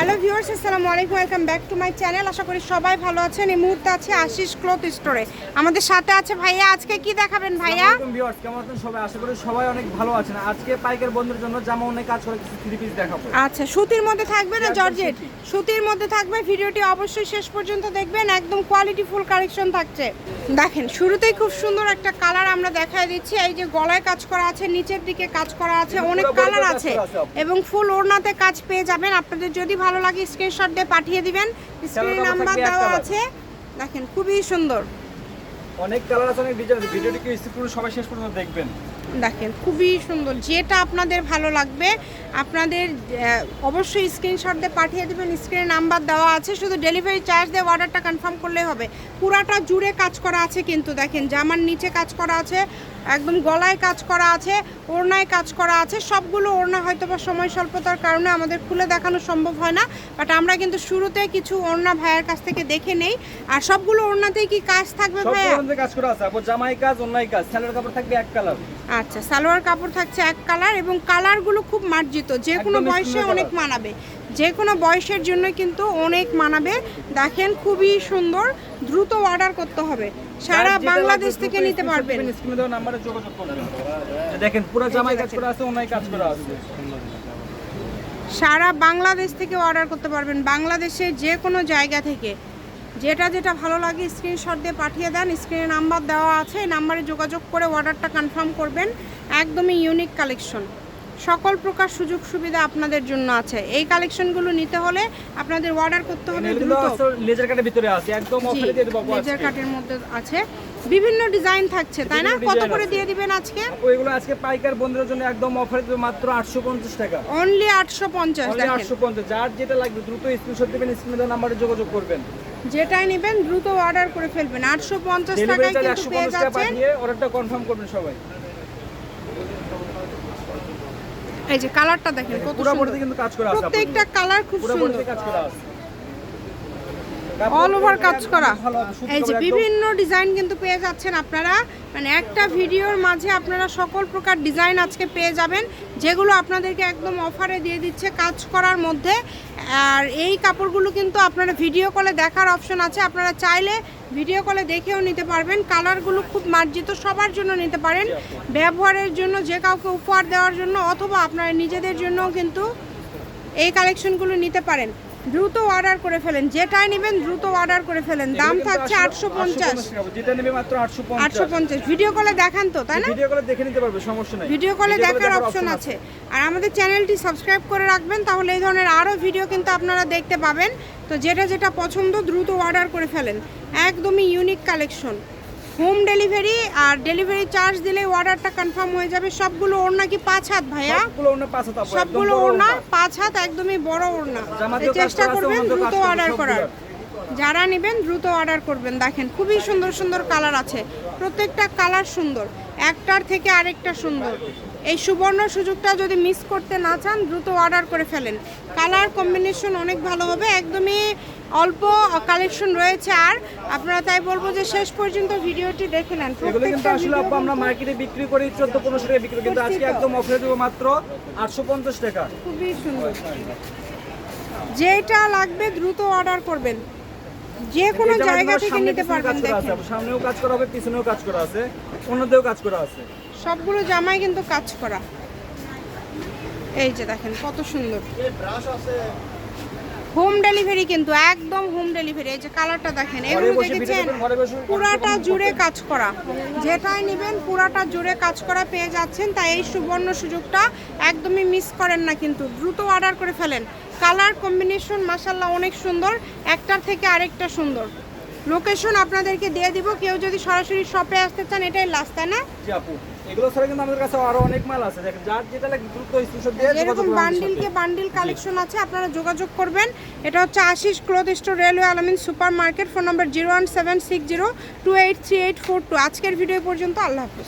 Hello viewers, আসসালামু আলাইকুম, welcome back to my channel. আশা করি সবাই ভালো আছেন। এই মুহূর্তে আছে আশিস ক্লথ স্টোরে। আমাদের সাথে আছে ভাইয়া। আজকে কি দেখাবেন ভাইয়া? আসসালামু আলাইকুম ভিউয়ার্স, কেমন আছেন সবাই? আশা করি সবাই অনেক ভালো আছেন। আজকে পাইকার বন্ধুদের জন্য জামা অনেক কাজ করে কিছু থ্রি পিস দেখাবো। আচ্ছা, সুতির মধ্যে থাকবে না জর্জেট? সুতির মধ্যে থাকবে। ভিডিওটি অবশ্যই শেষ পর্যন্ত দেখবেন, একদম কোয়ালিটি ফুল কালেকশন থাকছে। দেখেন, শুরুতেই খুব সুন্দর একটা কালার আমরা দেখাই দিচ্ছি। এই যে গলায় কাজ করা আছে, নিচের দিকে কাজ করা আছে, অনেক কালার আছে এবং ফুল ওড়নাতে কাজ পেয়ে যাবেন। আপনাদের যদি ভালো লাগে স্ক্রিনশট দিয়ে পাঠিয়ে দিবেন। স্ক্রিন নাম্বার দেওয়া আছে। দেখেন, খুবই সুন্দর, অনেক কালার আছে, অনেক ডিজাইন আছে। ভিডিওটিকে স্কিপ করে সবাই শেষ পর্যন্ত দেখবেন। দেখেন, খুবই সুন্দর। যেটা আপনাদের ভালো লাগবে আপনাদের অবশ্যই স্ক্রিনশট দিয়ে পাঠিয়ে দেবেন। স্ক্রিনে নাম্বার দেওয়া আছে, শুধু ডেলিভারি চার্জ দিয়ে অর্ডারটা কনফার্ম করলেই হবে। পুরাটা জুড়ে কাজ করা আছে কিন্তু দেখেন, জামার নিচে কাজ করা আছে, একদম গলায় কাজ করা আছে, ওড়নায় কাজ করা আছে। সবগুলো ওড়না হয়তো বা সময় স্বল্পতার কারণে আমাদের খুলে দেখানো সম্ভব হয় না, বাট আমরা কিন্তু শুরুতে কিছু ওড়না ভাইয়ের কাছ থেকে দেখে নেই। আর সবগুলো ওড়নাতেই কি কাজ থাকবে ভাইয়া? সবগুলোতে কাজ করা আছে। আপু জামাই কাজ, ওড়নায় কাজ, সালোয়ার কাপড় থাকবে এক কালার। আচ্ছা, সালোয়ার কাপড় থাকছে এক কালার এবং কালারগুলো খুব মার্জিত, যে কোনো বয়সে অনেক মানাবে। যে কোনো বয়সের জন্য কিন্তু অনেক মানাবে। দেখেন, খুবই সুন্দর। দ্রুত অর্ডার করতে হবে, সারা বাংলাদেশ থেকে নিতে পারবেন। স্ক্রিনে দেওয়া নম্বরে যোগাযোগ করবেন। দেখেন, পুরো জামাই কাজ করা আছে, ওড়নায় কাজ করা আছে। সারা বাংলাদেশ থেকে অর্ডার করতে পারবেন, বাংলাদেশের যে কোনো জায়গা থেকে। যেটা যেটা ভালো লাগে স্ক্রিনশট দিয়ে পাঠিয়ে দেন। স্ক্রিনে নাম্বার দেওয়া আছে, এই নাম্বারে যোগাযোগ করে অর্ডারটা কনফার্ম করবেন। একদমই ইউনিক কালেকশন, সকল প্রকার সুযোগ সুবিধা আপনাদের জন্য আছে। এই কালেকশনগুলো নিতে হলে আপনাদের অর্ডার করতে হবে দ্রুত। লেজার কাটের ভিতরে আছে, একদম অফারে দিয়ে দেব। লেজার কাটের মধ্যে আছে, বিভিন্ন ডিজাইন থাকছে, তাই না? কত করে দিয়ে দিবেন আজকে? ওইগুলো আজকে পাইকার বন্ধুদের জন্য একদম অফারে দেব, মাত্র 850 টাকা। অনলি 850। অনলি 850। যার যেটা লাগবে দ্রুত স্ক্রিনশট দিবেন, স্ক্রিনে দেওয়া নম্বরে যোগাযোগ করবেন। যেটাই নেবেন দ্রুত অর্ডার করে ফেলবেন। 850 টাকায় কিন্তু পেয়ে যাচ্ছেন। অর্ডারটা কনফার্ম করবেন সবাই। এই যে কালারটা দেখেন কত সুন্দর, কিন্তু কাজ করা আছে। প্রত্যেকটা কালার খুব সুন্দর, কাজ করা আছে, অল ওভার কাজ করা। এই যে বিভিন্ন ডিজাইন কিন্তু পেয়ে যাচ্ছেন আপনারা, মানে একটা ভিডিওর মাঝে আপনারা সকল প্রকার ডিজাইন আজকে পেয়ে যাবেন, যেগুলো আপনাদেরকে একদম অফারে দিয়ে দিচ্ছে কাজ করার মধ্যে। আর এই কাপড়গুলো কিন্তু আপনারা ভিডিও কলে দেখার অপশন আছে, আপনারা চাইলে ভিডিও কলে দেখেও নিতে পারবেন। কালারগুলো খুব মার্জিত, সবার জন্য নিতে পারেন, ব্যবহারের জন্য, যে কাউকে উপহার দেওয়ার জন্য, অথবা আপনারা নিজেদের জন্যও কিন্তু এই কালেকশনগুলো নিতে পারেন। দ্রুত অর্ডার করে ফেলেন, যেটাই নেবেন দ্রুত অর্ডার করে ফেলেন। দাম থাকছে 850, যেটা নেবে মাত্র 850। ভিডিও কলে দেখান তো, তাই না? ভিডিও কলে দেখে নিতে পারবে, সমস্যা নাই। ভিডিও কলে দেখার অপশন আছে। আর আমাদের চ্যানেলটি সাবস্ক্রাইব করে রাখবেন, তাহলে এই ধরনের আরও ভিডিও কিন্তু আপনারা দেখতে পাবেন। তো যেটা যেটা পছন্দ দ্রুত অর্ডার করে ফেলেন। একদমই ইউনিক কালেকশন। হোম ডেলিভারি আর ডেলিভারি চার্জ দিলে অর্ডারটা কনফার্ম হয়ে যাবে। সবগুলো ওড়না কি 5 হাত ভাইয়া? সবগুলো ওড়না 5 হাত, একদমই বড় ওড়না। চেষ্টা করবেন দ্রুত অর্ডার করার। যারা নেবেন দ্রুত অর্ডার করবেন। দেখেন, খুবই সুন্দর সুন্দর কালার আছে, প্রত্যেকটা কালার সুন্দর, একটার থেকে আরেকটা সুন্দর। এই সুবর্ণ সুযোগটা যদি মিস করতে না চান দ্রুত অর্ডার করে ফেলেন। কালার কম্বিনেশন অনেক ভালো হবে, একদমই অল্প কালেকশন রয়েছে। আর আপনারা তাই বলবো যে শেষ পর্যন্ত ভিডিওটি দেখে নেন। এগুলো কিন্তু আসলে আমরা মার্কেটে বিক্রি করি 14-15 টাকা বিক্রি, কিন্তু আজকে একদম অফারে দেব মাত্র 850 টাকা। খুবই সুন্দর, যেটা লাগবে দ্রুত অর্ডার করবেন, যে কোনো জায়গা থেকে নিতে পারবেন। দেখেন, সামনেও কাজ করা হবে, পিছনেও কাজ করা আছে, অন্যতেও কাজ করা আছে। সবগুলো জামাই কিন্তু কাজ করা। এই যে দেখেন কত সুন্দর। হোম ডেলিভারি কিন্তু একদম হোম ডেলিভারি। এই যে কালারটা দেখেন, এগুলো দেখেছেন পুরাটা জুড়ে কাজ করা। যেটাই নেবেন পুরাটা জুড়ে কাজ করা পেয়ে যাচ্ছেন। তাই এই সুবর্ণ সুযোগটা একদমই মিস করেন না, কিন্তু দ্রুত অর্ডার করে ফেলেন। কালার কম্বিনেশন মাশাআল্লাহ অনেক সুন্দর, একটার থেকে আরেকটা সুন্দর। লোকেশন আপনাদেরকে দিয়ে দিব, কেউ যদি সরাসরি শপে আসতে চান এটাই লাস্ট, তাই না? জি আপু, এগুলো ছাড়া কিন্তু আমাদের কাছে আরো অনেক মাল আছে। দেখেন, যার যেটা লাগে দ্রুত স্ক্রিনশট দিয়ে এরকম বান্ডিলকে বান্ডিল কালেকশন আছে, আপনারা যোগাযোগ করবেন। এটা হচ্ছে আশিস ক্লথ স্টোর, রেলওয়ে আলামিন সুপার মার্কেট। ফোন নম্বর 01760283842। আজকের ভিডিও পর্যন্ত, আল্লাহ হাফেজ।